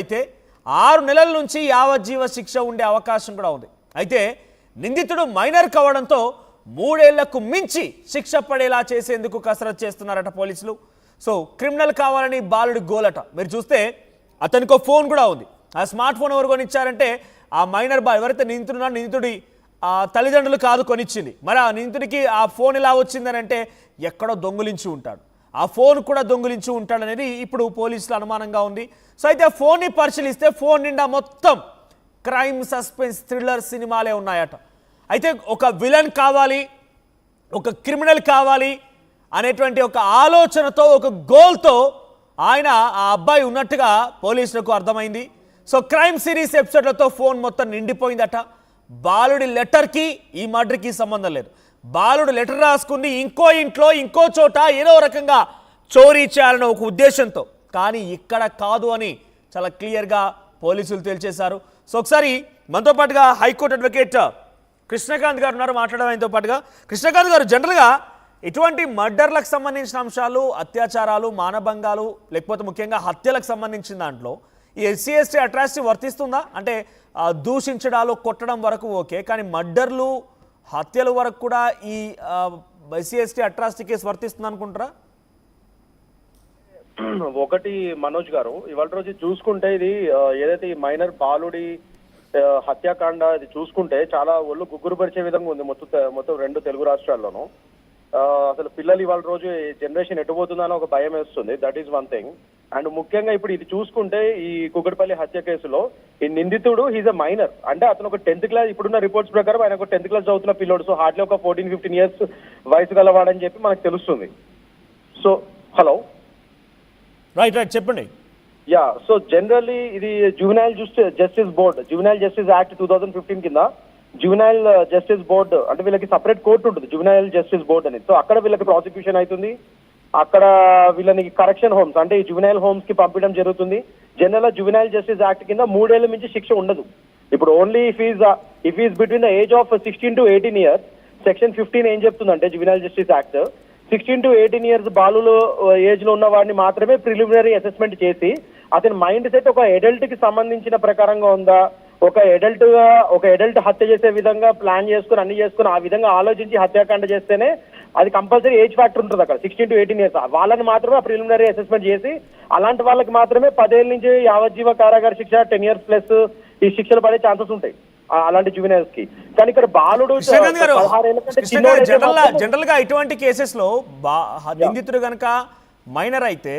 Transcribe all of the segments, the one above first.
అయితే 6 నెలల నుంచి యావజ్జీవ శిక్ష ఉండే అవకాశం కూడా ఉంది. అయితే నిందితుడు మైనర్ కావడంతో 3 ఏళ్లకు మించి శిక్ష పడేలా చేసేందుకు కసరత్తు చేస్తున్నారట పోలీసులు. సో క్రిమినల్ కావాలని బాలుడి గోలట. మీరు చూస్తే అతనికి ఫోన్ కూడా ఉంది. ఆ స్మార్ట్ ఫోన్ ఎవరు కొనిచ్చారంటే ఆ మైనర్ బాయ్ ఎవరైతే నిందితుడి తల్లిదండ్రులు కాదు కొనిచ్చింది. మరి ఆ నిందితుడికి ఆ ఫోన్ ఎలా వచ్చిందని అంటే ఎక్కడో దొంగిలించి ఉంటాడు, ఆ ఫోన్ కూడా దొంగిలించి ఉంటాడనేది ఇప్పుడు పోలీసుల అనుమానంగా ఉంది. సో అయితే ఆ ఫోన్ని పరిశీలిస్తే ఫోన్ నిండా మొత్తం క్రైమ్, సస్పెన్స్, థ్రిల్లర్ సినిమాలే ఉన్నాయట. అయితే ఒక విలన్ కావాలి, ఒక క్రిమినల్ కావాలి అనేటువంటి ఒక ఆలోచనతో, ఒక గోల్తో ఆయన ఆ అబ్బాయి ఉన్నట్టుగా పోలీసులకు అర్థమైంది. సో క్రైమ్ సిరీస్ ఎపిసోడ్లతో ఫోన్ మొత్తం నిండిపోయిందట. బాలుడి లెటర్కి ఈ మర్డర్కి సంబంధం లేదు. బాలుడు లెటర్ రాసుకుని ఇంకో ఇంట్లో ఇంకో చోట ఏదో రకంగా చోరీ చేయాలనే ఒక ఉద్దేశంతో, కానీ ఇక్కడ కాదు అని చాలా క్లియర్గా పోలీసులు తేల్చేశారు. సో ఒకసారి మనతో పాటుగా హైకోర్టు అడ్వకేట్ కృష్ణకాంత్ గారు ఉన్నారు, మాట్లాడడం ఆయనతో పాటుగా. కృష్ణకాంత్ గారు, జనరల్గా ఇటువంటి మర్డర్లకు సంబంధించిన అంశాలు, అత్యాచారాలు, మానభంగాలు, లేకపోతే ముఖ్యంగా హత్యలకు సంబంధించిన దాంట్లో ఈ ఎస్సీ ఎస్టీ అట్రాసిటీ వర్తిస్తుందా? అంటే దూషించడాలు, కొట్టడం వరకు ఓకే, కానీ మర్డర్లు, హత్యల వరకు కూడా ఈ ఎస్సీ ఎస్టీ అట్రాసిటీ కేసు వర్తిస్తుంది అనుకుంటారా? ఒకటి మనోజ్ గారు, ఇవాళ రోజు చూసుకుంటే ఇది ఏదైతే ఈ మైనర్ బాలుడి హత్యాకాండ ఇది చూసుకుంటే చాలా ఒళ్ళు గుగ్గురు పరిచే విధంగా ఉంది మొత్తం 2 తెలుగు రాష్ట్రాల్లోనూ. అసలు పిల్లలు ఇవాళ రోజు జనరేషన్ ఎటుపోతుందని ఒక భయం వేస్తుంది. That is one thing. And ముఖ్యంగా ఇప్పుడు ఇది చూసుకుంటే ఈ కుకట్పల్లి హత్య కేసులో ఈ నిందితుడు హీజ్ అ మైనర్. అంటే అతను ఒక 10th క్లాస్, ఇప్పుడున్న రిపోర్ట్స్ ప్రకారం ఆయన ఒక 10th క్లాస్ చదువుతున్న పిల్లోడు. సో హార్డ్లీ ఒక 14-15 ఇయర్స్ వయసు గలవాడని చెప్పి మనకు తెలుస్తుంది. సో హలో, రైట్ చెప్పండి. యా, సో జనరల్లీ ఇది జువెనైల్ జస్టిస్ యాక్ట్ 2015 కింద జువెనైల్ జస్టిస్ బోర్డ్ అంటే వీళ్ళకి సపరేట్ కోర్టు ఉంటుంది, జువెనైల్ జస్టిస్ బోర్డ్ అని. సో అక్కడ వీళ్ళకి ప్రాసిక్యూషన్ అవుతుంది. అక్కడ వీళ్ళని కరెక్షన్ హోమ్స్ అంటే ఈ జువెనైల్ హోమ్స్ కి పంపించడం జరుగుతుంది. జనరల్ జువెనైల్ జస్టిస్ యాక్ట్ కింద 3 ఏళ్ల మించి శిక్ష ఉండదు. ఇప్పుడు only if is between the age of 16 to 18 years, section 15 ఏం చెప్తుందంటే juvenile justice act 16 to 18 years బాలులు ఏజ్ లో ఉన్న వాడిని మాత్రమే ప్రిలిమినరీ అసెస్మెంట్ చేసి అతని మైండ్ సెట్ ఒక అడల్ట్ కి సంబంధించిన ప్రకారంగా ఉందా, ఒక అడల్ట్ హత్య చేసే విధంగా ప్లాన్ చేసుకుని అన్ని చేసుకుని ఆ విధంగా ఆలోచించి హత్యాకాండ చేస్తేనే అది కంపల్సరీ ఏజ్ ఫ్యాక్టర్ ఉంటుంది అక్కడ 16 to 18 ఇయర్స్. వాళ్ళని మాత్రమే ప్రిలిమినరీ అసెస్మెంట్ చేసి అలాంటి వాళ్ళకి మాత్రమే 10 ఏళ్ళ నుంచి యావజ్జీవ కారాగార శిక్ష 10 years ప్లస్ ఈ శిక్షలు పడే ఛాన్సెస్ ఉంటాయి అలాంటి జువెనైల్స్ కి. కానీ ఇక్కడ బాలుడు జనరల్ గా ఇటువంటి కేసెస్ లో నిందితుడు గనక మైనర్ అయితే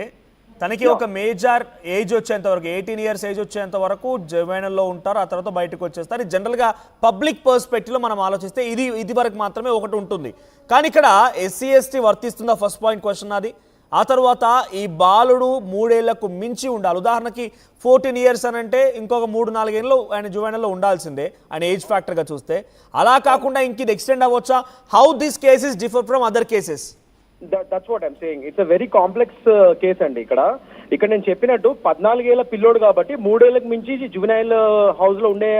తనకి ఒక మేజర్ ఏజ్ వచ్చేంత వరకు 18 years ఏజ్ వచ్చేంత వరకు జువెనైల్లో ఉంటారు, ఆ తర్వాత బయటకు వచ్చేస్తారు. జనరల్ గా పబ్లిక్ పర్స్పెక్టివ్ లో మనం ఆలోచిస్తే ఇది వరకు మాత్రమే ఒకటి ఉంటుంది. కానీ ఇక్కడ ఎస్సీ ఎస్టీ వర్తిస్తుందా? ఫస్ట్ పాయింట్ క్వశ్చన్ అది. ఆ తర్వాత ఈ బాలుడు 3 ఏళ్లకు మించి ఉండాలి. ఉదాహరణకి 14 years అని అంటే ఇంకొక 3-4 ఏళ్ళు ఆయన జువెనైల్లో ఉండాల్సిందే ఆయన ఏజ్ ఫ్యాక్టర్గా చూస్తే. అలా కాకుండా ఇంక ఇది ఎక్స్టెండ్ అవ్వచ్చా? How this cases differ from other cases? That's what I'm saying. It's a very complex case అండి. ఇక్కడ నేను చెప్పినట్టు 14 ఏళ్ల పిల్లోడు కాబట్టి 3 ఏళ్లకు మించి జువెనైల్ హౌస్ లో ఉండే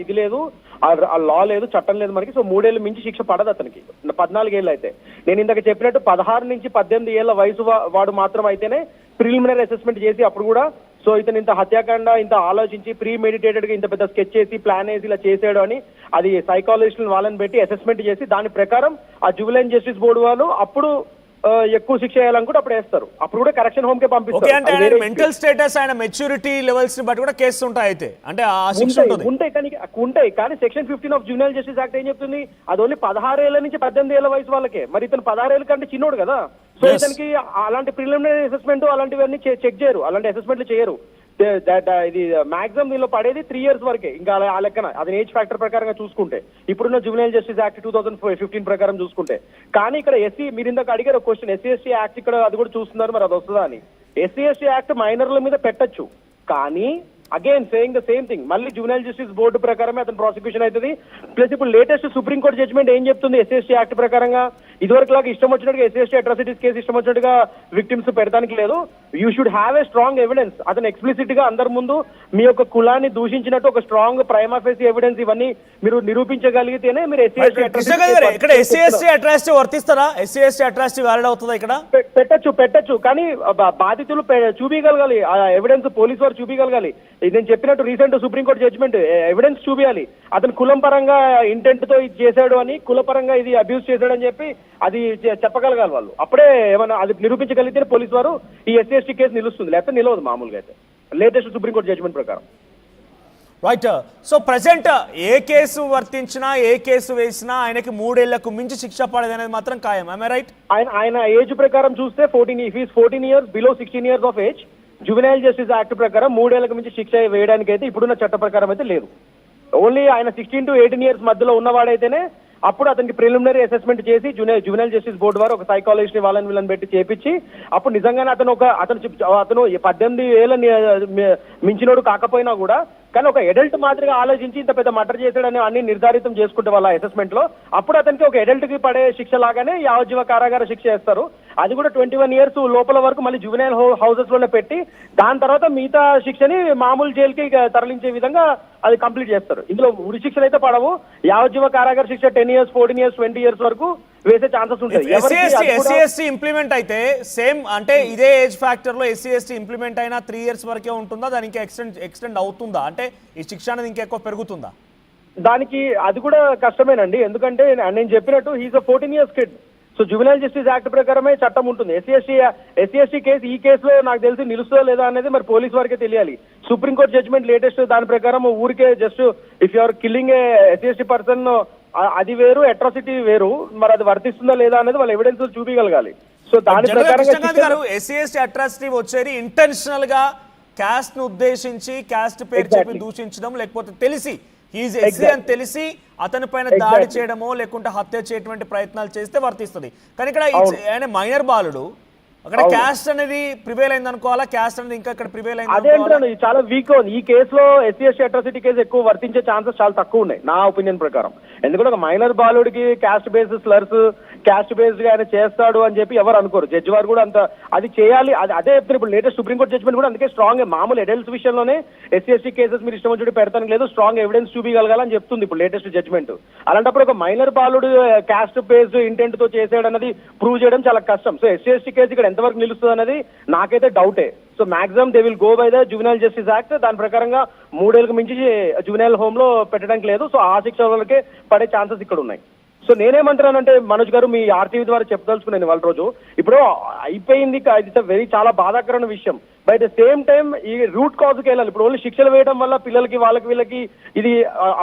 ఇది లేదు, ఆ లా లేదు, చట్టం లేదు మనకి. సో 3 ఏళ్ళు మించి శిక్ష పడదు అతనికి 14 ఏళ్ళు అయితే. నేను ఇందాక చెప్పినట్టు 16 నుంచి 18 ఏళ్ల వయసు వాడు మాత్రం అయితేనే ప్రిలిమినరీ అసెస్మెంట్ చేసి అప్పుడు కూడా సో ఇతను ఇంత హత్యాకాండ ఇంత ఆలోచించి ప్రీ మెడిటేటెడ్ గా ఇంత పెద్ద స్కెచ్ చేసి ప్లాన్ వేసి ఇలా చేసాడు అని అది సైకాలజిస్ట్ వాళ్ళని పెట్టి అసెస్మెంట్ చేసి దాని ప్రకారం ఆ జువెనైల్ జస్టిస్ బోర్డు వాళ్ళు అప్పుడు ఎక్కువ శిక్ష వేయాలనుకుంటే అప్పుడు వేస్తారు. అప్పుడు కూడా కరెక్షన్ హోమ్ కే పంపిస్తారు. మెంటల్ స్టేటస్ ఆయన మెచ్యూరిటీ లెవెల్స్ ని బట్టి కూడా కేసు ఉంటాయి. అయితే అంటే ఉంటాయి కానీ section 15 of juvenile justice act ఏం చెప్తుంది? అది ఓన్లీ 16 ఏళ్ల నుంచి 18 ఏళ్ల వయసు వాళ్ళకే. మరి ఇతను 16 ఏళ్ళ కంటే చిన్నోడు కదా. సో ఇతనికి అలాంటి ప్రిలిమినరీ అసెస్మెంట్ అలాంటివన్నీ చెక్ చేయరు, అలాంటి అసెస్మెంట్లు చేయరు. ఇది మాక్సిమం దీనిలో పడేది 3 years వరకే. ఇంకా ఆ లెక్కన అది ఏజ్ ఫ్యాక్టర్ ప్రకారంగా చూసుకుంటే ఇప్పుడున్న జువెనైల్ జస్టిస్ యాక్ట్ 2015 ప్రకారం చూసుకుంటే. కానీ ఇక్కడ ఎస్సీ, మీరు ఇందాక అడిగారు క్వశ్చన్, ఎస్సీ ఎస్టీ యాక్ట్ ఇక్కడ అది కూడా చూస్తున్నారు, మరి అది వస్తుందా అని. ఎస్సీ ఎస్టీ యాక్ట్ మైనర్ల మీద పెట్టచ్చు, కానీ again saying the same thing, మళ్ళీ జువెనైల్ జస్టిస్ బోర్డు ప్రకారమే అతను ప్రాసిక్యూషన్ అవుతుంది. ప్లస్ ఇప్పుడు లేటెస్ట్ సుప్రీంకోర్టు జడ్జ్మెంట్ ఏం చెప్తుంది? ఎస్సీ యాక్ట్ ప్రకారంగా ఇదివరకు లాగా ఇష్టం వచ్చినట్టుగా ఎస్సీ అట్రాసిటీస్ కేసు ఇష్టం వచ్చినట్టుగా విక్టిమ్స్ పెడతానికి లేదు. You should have a strong evidence. అతను ఎక్స్ప్లిసిట్ గా అందరి ముందు మీ యొక్క కులాన్ని దూషించినట్టు ఒక స్ట్రాంగ్ ప్రైమా ఫేసి ఎవిడెన్స్ ఇవన్నీ మీరు నిరూపించగలిగితేనే మీరు ఎస్సీ అట్రాసిటీ వర్తిస్తారా? ఎస్సీ ఎస్టీ అట్రాసిటీ వ్యాలిడ్ అవుతుందా? ఇక్కడ పెట్టచ్చు కానీ బాధితులు చూపించగలగాలి, ఆ ఎవిడెన్స్ పోలీసు వారు చూపించగలగాలి. ఇది నేను చెప్పినట్టు రీసెంట్ సుప్రీంకోర్టు జడ్జిమెంట్ ఎవిడెన్స్ చూపించాలి. అతను కులం పరంగా ఇంటెంట్ తో ఇది చేశాడు అని, కులపరంగా ఇది అబ్యూస్ చేశాడు అని చెప్పి అది చెప్పగలగాలి వాళ్ళు. అప్పుడే ఏమన్నా అది నిరూపించగలిగితే పోలీసు వారు ఈ ఎస్సీ ఎస్టీ కేసు నిలుస్తుంది, లేకపోతే నిలవదు మామూలుగా అయితే లేటెస్ట్ సుప్రీంకోర్టు జడ్జిమెంట్ ప్రకారం. రైట్. సో ప్రజెంట్ ఏ కేసు వర్తించినా ఏ కేసు వేసినా ఆయనకి 3 ఏళ్లకు మించి శిక్ష పడేది అనేది మాత్రం ఖాయం. I right? ఆయన ఏజ్ ప్రకారం చూస్తే 14 years below 16 years of age juvenile justice act ప్రకారం 3 ఏళ్లకు మించి శిక్ష వేయడానికి అయితే ఇప్పుడున్న చట్ట ప్రకారం అయితే లేదు. ఓన్లీ ఆయన 16 to 18 years మధ్యలో ఉన్నవాడైతేనే అప్పుడు అతనికి ప్రిలిమినరీ అసెస్మెంట్ చేసి జువెనైల్ జస్టిస్ బోర్డు వారు ఒక సైకాలజిస్ట్ ని వీళ్ళని పెట్టి చేపించి అప్పుడు నిజంగానే అతను 18 ఏళ్ళ మించినోడు కాకపోయినా కూడా కానీ ఒక అడల్ట్ మాదిరిగా ఆలోచించి ఇంత పెద్ద మర్డర్ చేశాడని అన్ని నిర్ధారితం చేసుకుంటే వాళ్ళ అసెస్మెంట్ లో అప్పుడు అతనికి ఒక అడల్ట్ కి పడే శిక్ష లాగానే యావజ్జీవ కారాగార శిక్ష వేస్తారు. అది కూడా 21 years లోపల వరకు మళ్ళీ జువెనైల్ హౌసెస్ లోనే పెట్టి దాని తర్వాత మిగతా శిక్షని మామూలు జైలుకి తరలించే విధంగా అది కంప్లీట్ చేస్తారు. ఇందులో ఉరి శిక్షలు అయితే పడవు. యావజ్జీవ కారాగార శిక్ష 10 years, 14 years, 20 years వరకు వేసే ఛాన్సెస్ ఉంటాయి. ఎస్సీ ఇంప్లిమెంట్ అయితే సేమ్ అంటే ఇదే ఏజ్ ఫ్యాక్టర్ లో ఎస్సీ ఇంప్లిమెంట్ అయినా 3 years వరకే ఉంటుందా? దానికి ఎక్స్టెండ్ అవుతుందా? అంటే ఈ శిక్ష అనేది ఇంకెక్కువ పెరుగుతుందా? దానికి అది కూడా కష్టమేనండి. ఎందుకంటే నేను చెప్పినట్టు he's a 14 years kid. So juvenile justice act ప్రకారమే చట్టం ఉంటుంది. ఎస్సీ ఎస్టీ కేసు ఈ కేసులో నాకు తెలిసి నిలుస్తుందా లేదా అనేది మరి పోలీస్ వారికే తెలియాలి. సుప్రీంకోర్టు జడ్జిమెంట్ లేటెస్ట్ దాని ప్రకారం ఊరికే just if you are killing a SC ST person అది వేరు, అట్రాసిటీ వేరు. మరి అది వర్తిస్తుందా లేదా అనేది వాళ్ళ ఎవిడెన్స్ చూపించగలగాలి. సో దాని ప్రకారం ఎస్సీ ఎస్టీ అట్రాసిటీ వచ్చేది ఇంటెన్షనల్ గా క్యాస్ట్ ను ఉద్దేశించి క్యాస్ట్ పేరు చెప్పి దూషించడం, లేకపోతే తెలిసి హీజ్ ఎస్సీ అని తెలిసి అతని పైన దాడి చేయడమో లేకుంటే హత్య చేయటువంటి ప్రయత్నాలు చేస్తే వర్తిస్తుంది. కానీ ఇక్కడ ఆయన మైనర్ బాలుడు, అక్కడ క్యాస్ట్ అనేది ప్రివేల్ అయింది అనుకోవాలా? క్యాస్ట్ అనేది ఇంకా ఇక్కడ ప్రివేల్ అయింది? అదేంటండి చాలా వీక్ ఉంది. ఈ కేసులో ఎస్సీ ఎస్టీ అట్రాసిటీ కేసు ఎక్కువ వర్తించే ఛాన్సెస్ చాలా తక్కువ ఉన్నాయి నా ఒపీనియన్ ప్రకారం. ఎందుకంటే ఒక మైనర్ బాలుడికి caste based slurs, caste based గా ఆయన చేస్తాడు అని చెప్పి ఎవరు అనుకోరు. జడ్జి వారు కూడా అంత అది చేయాలి అదే చెప్తారు. ఇప్పుడు లేటెస్ట్ సుప్రీంకోర్టు జడ్జిమెంట్ కూడా అందుకే స్ట్రాంగ్ మామూలు అడల్ట్స్ విషయంలోనే ఎస్సీ ఎస్టీ కేసెస్ మీరు ఇష్టం వచ్చి పెడతానికి లేదు, స్ట్రాంగ్ ఎవిడెన్స్ చూపించగలగాలని చెప్తుంది ఇప్పుడు లేటెస్ట్ జడ్జిమెంట్. అలాంటప్పుడు ఒక మైనర్ బాలుడు క్యాస్ట్ బేస్డ్ ఇంటెంట్ తో చేసాడన్నది ప్రూవ్ చేయడం చాలా కష్టం. సో ఎస్సీ ఎస్టీ కేసు ఇక్కడ ఎంతవరకు నిలుస్తుంది అనేది నాకైతే డౌటే. So maximum they will go by the juvenile justice act. దాని ప్రకారంగా 3 ఏళ్ళకు మించి జువెనైల్ హోమ్ లో పెట్టడానికి లేదు. సో ఆ శిక్ష వాళ్ళకే పడే ఛాన్సెస్ ఇక్కడ ఉన్నాయి. సో నేనేమంటున్నానంటే మనోజ్ గారు మీ ఆర్టీవీ ద్వారా చెప్పదలుచుకున్నాను వాళ్ళ రోజు ఇప్పుడు అయిపోయింది. ఇది చాలా బాధాకరమైన విషయం. బై ద సేమ్ టైం ఈ రూట్ కాజ్కి వెళ్ళాలి. ఇప్పుడు ఓన్లీ శిక్షలు వేయడం వల్ల పిల్లలకి వీళ్ళకి ఇది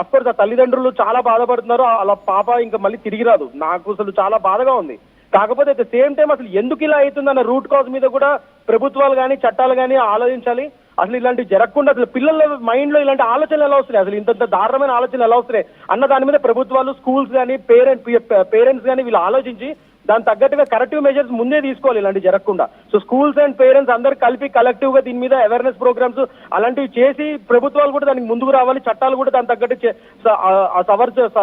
అఫ్కోర్స్ ఆ తల్లిదండ్రులు చాలా బాధపడుతున్నారు. అలా పాప ఇంకా మళ్ళీ తిరిగి రాదు. నాకు అసలు చాలా బాధగా ఉంది. కాకపోతే అట్ ద సేమ్ టైం అసలు ఎందుకు ఇలా అవుతుందన్న రూట్ కాజ్ మీద కూడా ప్రభుత్వాలు కానీ చట్టాలు కానీ ఆలోచించాలి. అసలు ఇలాంటివి జరగకుండా అసలు పిల్లల మైండ్ లో ఇలాంటి ఆలోచనలు ఎలా వస్తున్నాయి, అసలు ఇంత దారుణమైన ఆలోచనలు ఎలా వస్తున్నాయి అన్న దాని మీద ప్రభుత్వాలు, స్కూల్స్ కానీ పేరెంట్స్ కానీ వీళ్ళు ఆలోచించి దాని తగ్గట్టుగా కరెక్టివ్ మెజర్స్ ముందే తీసుకోవాలి ఇలాంటివి జరగకుండా. సో స్కూల్స్ అండ్ పేరెంట్స్ అందరు కలిపి కలెక్టివ్ గా దీని మీద అవేర్నెస్ ప్రోగ్రామ్స్ అలాంటివి చేసి ప్రభుత్వాలు కూడా దానికి ముందుకు రావాలి, చట్టాలు కూడా దాని తగ్గట్టు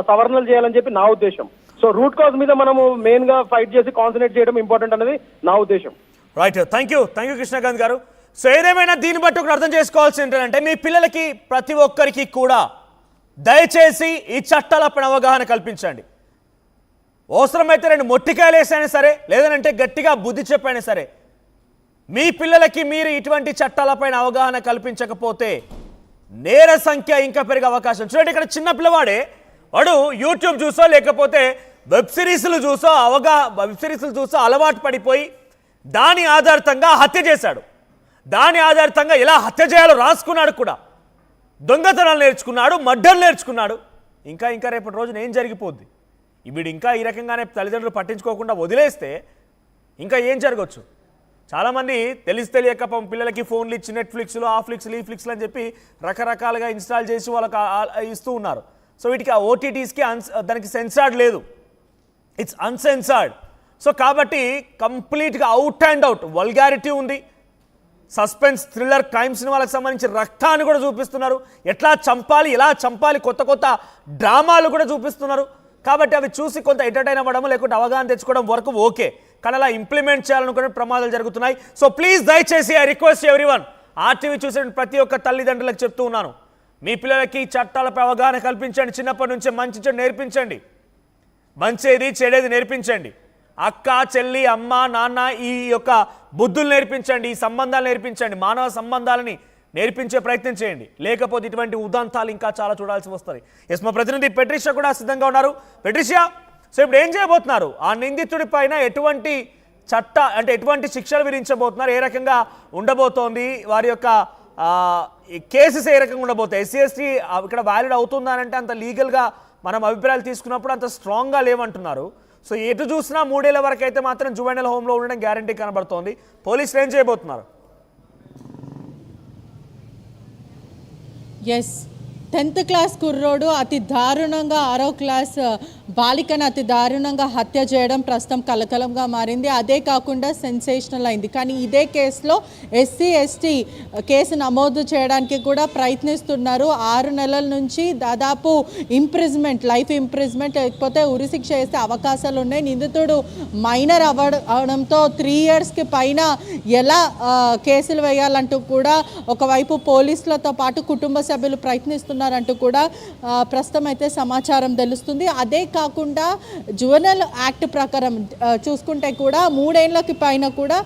సవరణలు చేయాలని చెప్పి నా ఉద్దేశం. సో రూట్ కాజ్ మీద మనము మెయిన్ గా ఫైట్ చేసి కాన్సన్ట్రేట్ చేయడం ఇంపార్టెంట్ అనేది నా ఉద్దేశం. రైట్, థ్యాంక్ యూ కృష్ణకాంత్ గారు. సో ఏదేమైనా దీన్ని బట్టి ఒకటి అర్థం చేసుకోవాల్సి ఏంటంటే మీ పిల్లలకి ప్రతి ఒక్కరికి కూడా దయచేసి ఈ చట్టాలపైన అవగాహన కల్పించండి. అవసరమైతే 2 మొట్టికాయలు వేసైనా సరే, లేదంటే గట్టిగా బుద్ధి చెప్పైనా సరే, మీ పిల్లలకి మీరు ఇటువంటి చట్టాలపైన అవగాహన కల్పించకపోతే నేర సంఖ్య ఇంకా పెరిగే అవకాశం. చూడండి, ఇక్కడ చిన్న పిల్లవాడే వాడు యూట్యూబ్ చూసో లేకపోతే వెబ్ సిరీస్లు చూసో అలవాటు పడిపోయి దాని ఆధారితంగా హత్య చేశాడు. దాని ఆధారితంగా ఎలా హత్య చేయాలో రాసుకున్నాడు కూడా. దొంగతనాలు నేర్చుకున్నాడు, మర్డర్లు నేర్చుకున్నాడు. ఇంకా రేపటి రోజున ఏం జరిగిపోద్ది? వీడు ఇంకా ఈ రకంగానే తల్లిదండ్రులు పట్టించుకోకుండా వదిలేస్తే ఇంకా ఏం జరగవచ్చు? చాలామంది తెలియక పిల్లలకి ఫోన్లు ఇచ్చి నెట్ఫ్లిక్స్లు, ఆ ఫ్లిక్స్లు, ఈ ఫ్లిక్స్లు అని చెప్పి రకరకాలుగా ఇన్స్టాల్ చేసి వాళ్ళకి ఇస్తూ ఉన్నారు. సో వీటికి ఆ ఓటీటీస్కి దానికి సెన్సార్డ్ లేదు, ఇట్స్ అన్సెన్సార్డ్. సో కాబట్టి కంప్లీట్గా అవుట్ అండ్ అవుట్ వల్గారిటీ ఉంది. సస్పెన్స్, థ్రిల్లర్, క్రైమ్ సినిమాలకు సంబంధించి రక్తాన్ని కూడా చూపిస్తున్నారు. ఎలా చంపాలి కొత్త డ్రామాలు కూడా చూపిస్తున్నారు. కాబట్టి అవి చూసి కొంత ఎంటర్టైన్ అవ్వడం లేకుంటే అవగాహన తెచ్చుకోవడం వరకు ఓకే, కానీ అలా ఇంప్లిమెంట్ చేయాలనుకునే ప్రమాదాలు జరుగుతున్నాయి. సో ప్లీజ్ దయచేసి ఐ రిక్వెస్ట్ ఎవ్రీవన్, ఆర్టీవీ చూసే ప్రతి ఒక్క తల్లిదండ్రులకు చెప్తూ ఉన్నాను, మీ పిల్లలకి చట్టాలపై అవగాహన కల్పించండి. చిన్నప్పటి నుంచే మంచి చెడు నేర్పించండి, మంచిది చెడేది నేర్పించండి. అక్క, చెల్లి, అమ్మ, నాన్న ఈ యొక్క బుద్ధులు నేర్పించండి, ఈ సంబంధాలు నేర్పించండి. మానవ సంబంధాలని నేర్పించే ప్రయత్నం చేయండి, లేకపోతే ఇటువంటి ఉదాంతాలు ఇంకా చాలా చూడాల్సి వస్తుంది. ఎస్, మా ప్రతినిధి పెట్రిషియా కూడా సిద్ధంగా ఉన్నారు. పెట్రిషియా, సో ఇప్పుడు ఏం చేయబోతున్నారు? ఆ నిందితుడి పైన ఎటువంటి ఎటువంటి శిక్షలు విధించబోతున్నారు? ఏ రకంగా ఉండబోతోంది వారి యొక్క కేసెస్? ఏ రకంగా ఉండబోతాయి? ఎస్సీ ఎస్టీ ఇక్కడ వ్యాలిడ్ అవుతుందా అంటే అంత లీగల్గా మనం అభిప్రాయాలు తీసుకున్నప్పుడు అంత స్ట్రాంగ్గా లేవంటున్నారు. సో ఎటు చూసినా 3 ఏళ్ల వరకు అయితే మాత్రం జువెనైల్ హోమ్లో ఉండడం గ్యారంటీ కనబడుతోంది. పోలీసులు ఏం చేయబోతున్నారు? ఎస్, 10th క్లాస్ కుర్రోడు అతి దారుణంగా 6వ క్లాస్ బాలికను అతి దారుణంగా హత్య చేయడం ప్రస్తుతం కలకలంగా మారింది. అదే కాకుండా సెన్సేషనల్ అయింది. కానీ ఇదే కేసులో ఎస్సీ ఎస్టీ కేసు నమోదు చేయడానికి కూడా ప్రయత్నిస్తున్నారు. 6 నెలల నుంచి దాదాపు లైఫ్ ఇంప్రిజ్మెంట్ లేకపోతే ఉరిశిక్ష వేసే అవకాశాలు ఉన్నాయి. నిందితుడు మైనర్ అవడంతో 3 yearsకి పైన ఎలా కేసులు వేయాలంటూ కూడా ఒకవైపు పోలీసులతో పాటు కుటుంబ సభ్యులు ప్రయత్నిస్తున్నారంటూ కూడా ప్రస్తుతం అయితే సమాచారం తెలుస్తుంది. అదే కాకుండా జువెనైల్ యాక్ట్ ప్రకారం చూసుకుంటే కూడా 3 ఏళ్లకి పైన కూడా